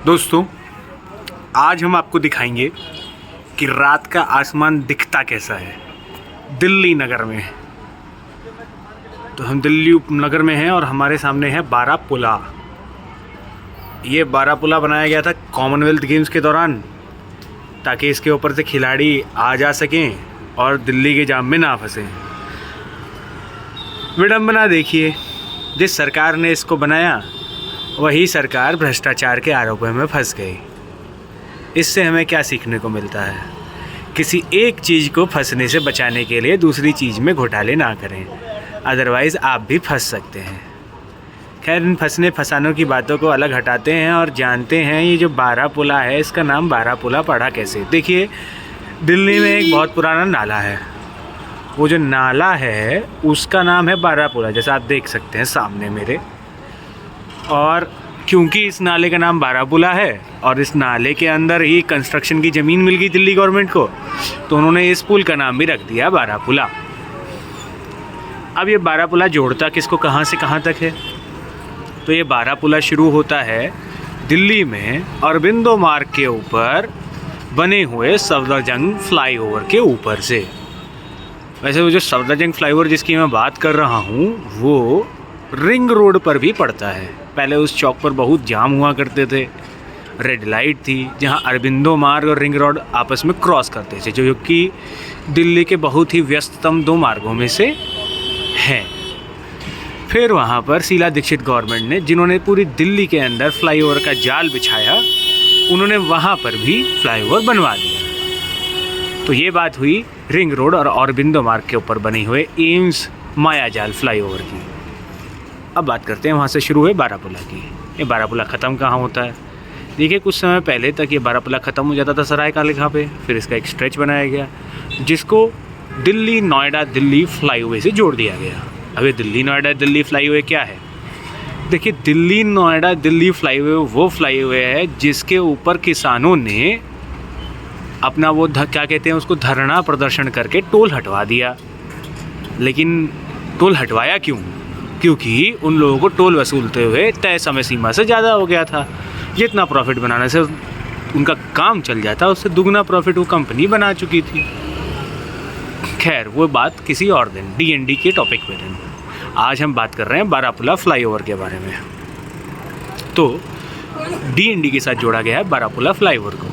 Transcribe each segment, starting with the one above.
दोस्तों, आज हम आपको दिखाएंगे कि रात का आसमान दिखता कैसा है दिल्ली नगर में। तो हम दिल्ली उपनगर में हैं और हमारे सामने है बारापुला। ये बारापुला बनाया गया था कॉमनवेल्थ गेम्स के दौरान, ताकि इसके ऊपर से खिलाड़ी आ जा सकें और दिल्ली के जाम में ना फंसें। विडंबना देखिए, जिस सरकार ने इसको बनाया वही सरकार भ्रष्टाचार के आरोपों में फंस गई। इससे हमें क्या सीखने को मिलता है? किसी एक चीज़ को फंसने से बचाने के लिए दूसरी चीज़ में घोटाले ना करें, अदरवाइज़ आप भी फंस सकते हैं। खैर, इन फंसने फसानों की बातों को अलग हटाते हैं और जानते हैं ये जो बारापुला है, इसका नाम बारापुला पड़ा कैसे। देखिए, दिल्ली में एक बहुत पुराना नाला है। वो जो नाला है उसका नाम है बारापुला, जैसा आप देख सकते हैं सामने मेरे। और क्योंकि इस नाले का नाम बारापुला है और इस नाले के अंदर ही कंस्ट्रक्शन की ज़मीन मिल गई दिल्ली गवर्नमेंट को, तो उन्होंने इस पुल का नाम भी रख दिया बारापुला। अब ये बारापुला जोड़ता किसको कहाँ से कहाँ तक है? तो ये बारापुला शुरू होता है दिल्ली में अरबिंदो मार्ग के ऊपर बने हुए सफदरजंग फ्लाईओवर के ऊपर से। वैसे वो जो सफदरजंग फ्लाईओवर जिसकी मैं बात कर रहा हूँ वो रिंग रोड पर भी पड़ता है। पहले उस चौक पर बहुत जाम हुआ करते थे, रेड लाइट थी जहाँ अरबिंदो मार्ग और रिंग रोड आपस में क्रॉस करते थे, जो कि दिल्ली के बहुत ही व्यस्ततम दो मार्गों में से हैं। फिर वहाँ पर शीला दीक्षित गवर्नमेंट ने, जिन्होंने पूरी दिल्ली के अंदर फ्लाईओवर का जाल बिछाया, उन्होंने वहाँ पर भी फ्लाईओवर बनवा दिया। तो ये बात हुई रिंग रोड और अरबिंदो मार्ग के ऊपर बने हुए एम्स मायाजाल फ्लाईओवर की। अब बात करते हैं वहाँ से शुरू हुए बारापुला की। ये बारापुला ख़त्म कहाँ होता है? देखिए, कुछ समय पहले तक ये बारापुला ख़त्म हो जाता था सराय काले खां पे। फिर इसका एक स्ट्रेच बनाया गया जिसको दिल्ली नोएडा दिल्ली फ्लाईवे से जोड़ दिया गया। अब ये दिल्ली नोएडा दिल्ली फ्लाईवे क्या है? देखिए, दिल्ली नोएडा दिल्ली फ्लाईवे वो फ्लाईवे है जिसके ऊपर किसानों ने अपना वो क्या कहते हैं उसको, धरना प्रदर्शन करके टोल हटवा दिया। लेकिन टोल हटवाया क्यों? क्योंकि उन लोगों को टोल वसूलते हुए तय समय सीमा से ज़्यादा हो गया था। जितना प्रॉफिट बनाने से उनका काम चल जाता, उससे दुगना प्रॉफिट वो कंपनी बना चुकी थी। खैर, वो बात किसी और दिन, डीएनडी के टॉपिक पे दिन। आज हम बात कर रहे हैं बारापुला फ्लाईओवर के बारे में। तो डीएनडी के साथ जोड़ा गया है बारापुला फ्लाईओवर को।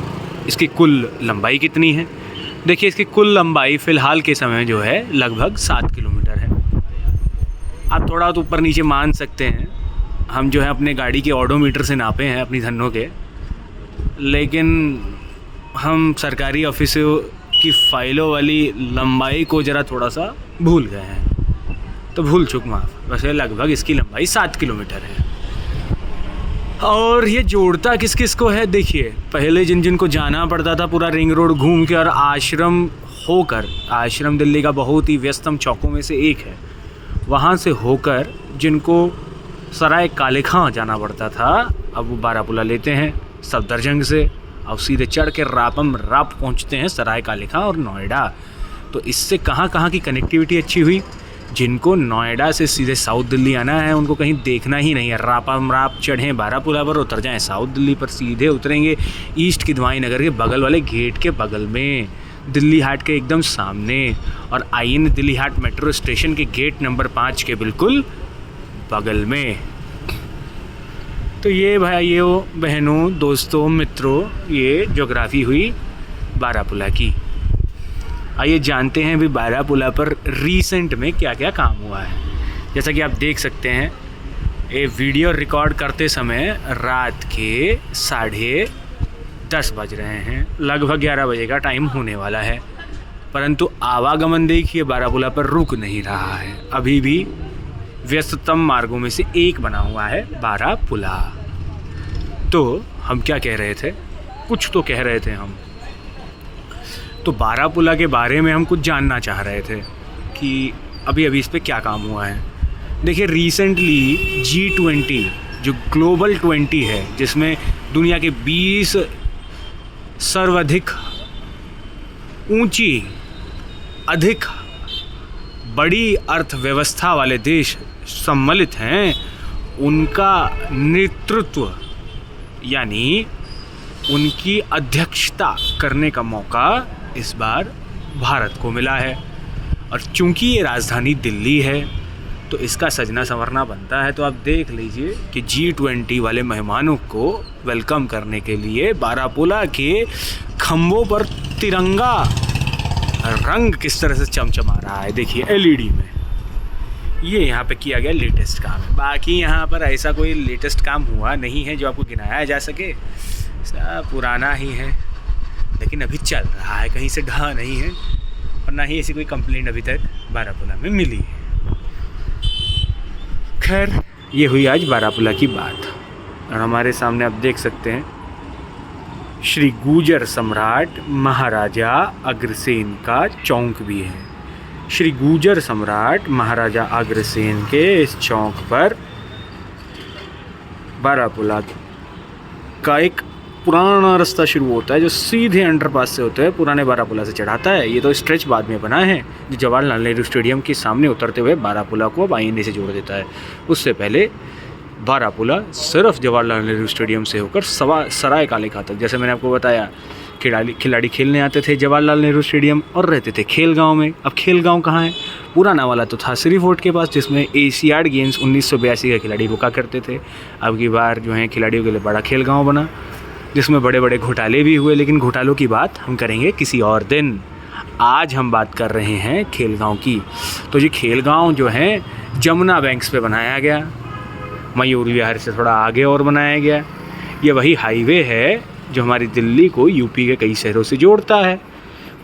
इसकी कुल लंबाई कितनी है? देखिए, इसकी कुल लंबाई फ़िलहाल के समय जो है लगभग 7 किलोमीटर है। आप थोड़ा तो ऊपर नीचे मान सकते हैं, हम जो है अपने गाड़ी के ऑडोमीटर से नापे हैं अपनी धनों के, लेकिन हम सरकारी ऑफिसों की फ़ाइलों वाली लंबाई को ज़रा थोड़ा सा भूल गए हैं, तो भूल चूक माफ़। वैसे लगभग इसकी लंबाई 7 किलोमीटर है। और ये जोड़ता किस किस को है? देखिए, पहले जिन को जाना पड़ता था पूरा रिंग रोड घूम के और आश्रम होकर, आश्रम दिल्ली का बहुत ही व्यस्तम चौकों में से एक है, वहाँ से होकर जिनको सराय काले खां जाना पड़ता था, अब वो बारापुला लेते हैं सफदरजंग से, अब सीधे चढ़ के राप पहुँचते हैं सराय काले खां और नोएडा। तो इससे कहाँ कहाँ की कनेक्टिविटी अच्छी हुई? जिनको नोएडा से सीधे साउथ दिल्ली आना है उनको कहीं देखना ही नहीं है, राप चढ़ें बारापुला पर, उतर जाएं साउथ दिल्ली पर, सीधे उतरेंगे ईस्ट किदवाई नगर के बगल वाले गेट के बगल में, दिल्ली हाट के एकदम सामने, और INA Delhi Haat metro station के गेट नंबर 5 के बिल्कुल बगल में। तो ये भाइयों बहनों दोस्तों मित्रों, ये ज्योग्राफी हुई बारापुला की। आइए जानते हैं भी बारापुला पर रिसेंट में क्या क्या काम हुआ है। जैसा कि आप देख सकते हैं, ये वीडियो रिकॉर्ड करते समय रात के 10:30 बज रहे हैं, लगभग 11 बजे का टाइम होने वाला है, परंतु आवागमन देखिए बारापुला पर रुक नहीं रहा है। अभी भी व्यस्ततम मार्गों में से एक बना हुआ है बारापुला। तो हम क्या कह रहे थे? कुछ तो कह रहे थे हम। तो बारापुला के बारे में हम कुछ जानना चाह रहे थे कि अभी इस पे क्या काम हुआ है। देखिए, रिसेंटली G20 जो ग्लोबल 20 है, जिसमें दुनिया के 20 सर्वाधिक ऊंची, अधिक बड़ी अर्थव्यवस्था वाले देश सम्मिलित हैं, उनका नेतृत्व यानी उनकी अध्यक्षता करने का मौका इस बार भारत को मिला है। और चूंकि ये राजधानी दिल्ली है तो इसका सजना संवरना बनता है। तो आप देख लीजिए कि G20 वाले मेहमानों को वेलकम करने के लिए बारापूला के खंभों पर तिरंगा रंग किस तरह से चमचमा रहा है। देखिए LED में ये यहाँ पे किया गया लेटेस्ट काम है। बाकी यहाँ पर ऐसा कोई लेटेस्ट काम हुआ नहीं है जो आपको गिनाया जा सके, सब पुराना ही है। लेकिन अभी चल रहा है, कहीं से ढहा नहीं है और ना ही ऐसी कोई कंप्लेंट अभी तक बारापूला में मिली है। खैर, ये हुई आज बारापूला की बात। और हमारे सामने आप देख सकते हैं श्री गुर्जर सम्राट महाराजा अग्रसेन का चौक भी है। श्री गुर्जर सम्राट महाराजा अग्रसेन के इस चौक पर बारापूला का एक पुराना रास्ता शुरू होता है जो सीधे अंडरपास से होता है पुराने बारापूला से चढ़ाता है। ये तो स्ट्रेच बाद में बना है जो जवाहरलाल नेहरू स्टेडियम के सामने उतरते हुए बारापूला को अब आईएनए से जोड़ देता है। उससे पहले बारापूला सिर्फ जवाहरलाल नेहरू स्टेडियम से होकर सराय काले खां तक, जैसे मैंने आपको बताया, खिलाड़ी खेलने आते थे जवाहरलाल नेहरू स्टेडियम और रहते थे खेल गाँव में। अब खेल गाँव कहाँ है? पुराना वाला तो था श्री फोर्ट के पास, जिसमें एशियाड गेम्स 1982 के खिलाड़ी रुका करते थे। अब की बार जो है खिलाड़ियों के लिए बड़ा खेल गाँव बना जिसमें बड़े बड़े घोटाले भी हुए, लेकिन घोटालों की बात हम करेंगे किसी और दिन। आज हम बात कर रहे हैं खेलगांव की। तो ये खेलगांव जो है जमुना बैंक्स पे बनाया गया, मयूर विहार से थोड़ा आगे और बनाया गया। ये वही हाईवे है जो हमारी दिल्ली को यूपी के कई शहरों से जोड़ता है।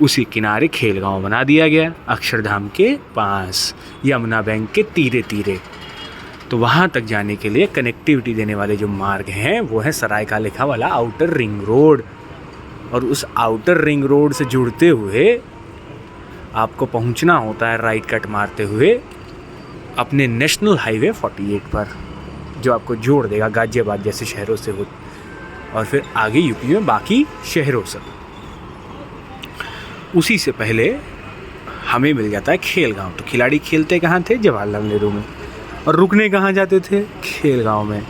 उसी किनारे खेलगांव बना दिया गया, अक्षरधाम के पास, यमुना बैंक के तीरे तीरे। तो वहाँ तक जाने के लिए कनेक्टिविटी देने वाले जो मार्ग हैं वो है सराय काले खां वाला आउटर रिंग रोड। और उस आउटर रिंग रोड से जुड़ते हुए आपको पहुँचना होता है राइट कट मारते हुए अपने नेशनल हाईवे 48 पर, जो आपको जोड़ देगा गाजियाबाद जैसे शहरों से हो और फिर आगे यूपी में बाकी शहरों से। उसी से पहले हमें मिल जाता है खेलगांव। तो खिलाड़ी खेलते कहाँ थे? जवाहरलाल नेहरू में। और रुकने कहाँ जाते थे? खेलगांव में।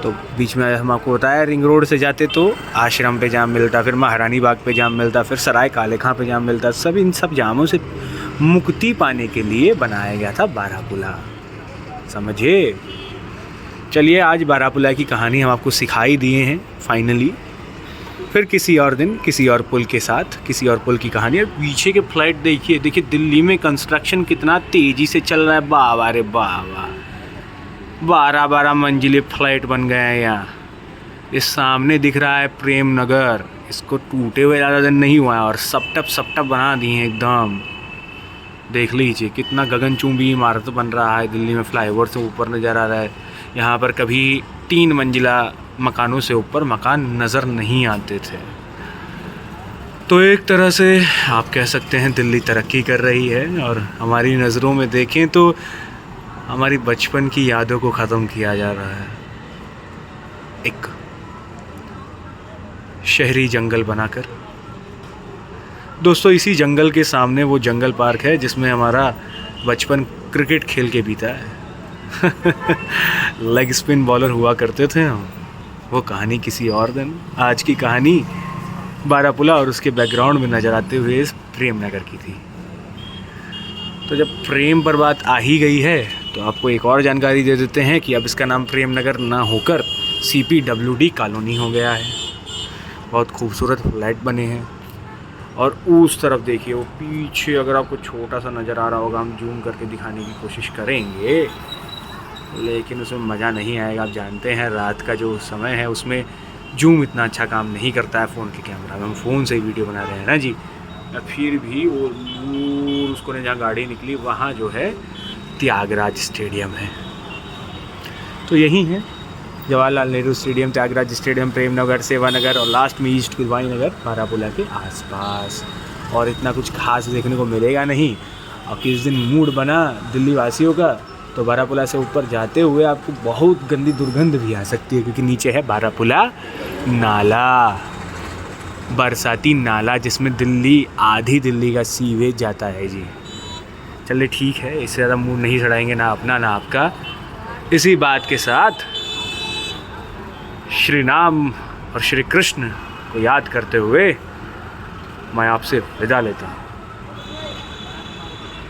तो बीच में हम आपको बताया रिंग रोड से जाते तो आश्रम पे जाम मिलता, फिर महारानी बाग पे जाम मिलता, फिर सराय काले खां पे जाम मिलता। सब इन सब जामों से मुक्ति पाने के लिए बनाया गया था बारापूला, समझे? चलिए, आज बारापूला की कहानी हम आपको सिखाई दिए हैं फाइनली। फिर किसी और दिन किसी और पुल के साथ किसी और पुल की कहानी। और पीछे के फ्लाइट देखिए दिल्ली में कंस्ट्रक्शन कितना तेज़ी से चल रहा है। बाबा रे बाबा, 12 मंजिले फ्लाइट बन गए हैं यहाँ। इस सामने दिख रहा है प्रेम नगर, इसको टूटे हुए ज़्यादा दिन नहीं हुआ है और सपटप बना दिए हैं एकदम। देख लीजिए कितना गगनचुंबी इमारत बन रहा है दिल्ली में, फ्लाईओवर से ऊपर नज़र आ रहा है। यहाँ पर कभी 3 मंजिला मकानों से ऊपर मकान नज़र नहीं आते थे। तो एक तरह से आप कह सकते हैं दिल्ली तरक्की कर रही है। और हमारी नज़रों में देखें तो हमारी बचपन की यादों को ख़त्म किया जा रहा है एक शहरी जंगल बनाकर। दोस्तों, इसी जंगल के सामने वो जंगल पार्क है जिसमें हमारा बचपन क्रिकेट खेल के बीता है। लेग स्पिन बॉलर हुआ करते थे हम। वो कहानी किसी और दिन। आज की कहानी बारापूला और उसके बैकग्राउंड में नज़र आते हुए इस प्रेम नगर की थी। तो जब प्रेम पर बात आ ही गई है तो आपको एक और जानकारी दे देते हैं कि अब इसका नाम प्रेम नगर ना होकर CPWD कॉलोनी हो गया है। बहुत खूबसूरत फ्लैट बने हैं। और उस तरफ देखिए, वो पीछे अगर आपको छोटा सा नज़र आ रहा होगा, हम जूम करके दिखाने की कोशिश करेंगे लेकिन उसमें मज़ा नहीं आएगा। आप जानते हैं रात का जो समय है उसमें जूम इतना अच्छा काम नहीं करता है फ़ोन के कैमरा में। हम फ़ोन से ही वीडियो बना रहे हैं ना जी। फिर भी वो दूर उसको ने जहाँ गाड़ी निकली वहाँ जो है त्यागराज स्टेडियम है। तो यही है जवाहरलाल नेहरू स्टेडियम, त्यागराज स्टेडियम, प्रेम नगर, सेवा नगर और लास्ट में ईस्ट कुलवाई नगर बारापूला के आसपास। और इतना कुछ खास देखने को मिलेगा नहीं। और किस दिन मूड बना दिल्ली वासियों का तो बारापूला से ऊपर जाते हुए आपको बहुत गंदी दुर्गंध भी आ सकती है, क्योंकि नीचे है बारापूला नाला, बरसाती नाला, जिसमें दिल्ली आधी दिल्ली का सीवेज जाता है जी। चलिए ठीक है, इससे ज़्यादा मूड नहीं चढ़ाएंगे ना अपना ना आपका। इसी बात के साथ श्री राम और श्री कृष्ण को याद करते हुए मैं आपसे विदा लेता हूँ।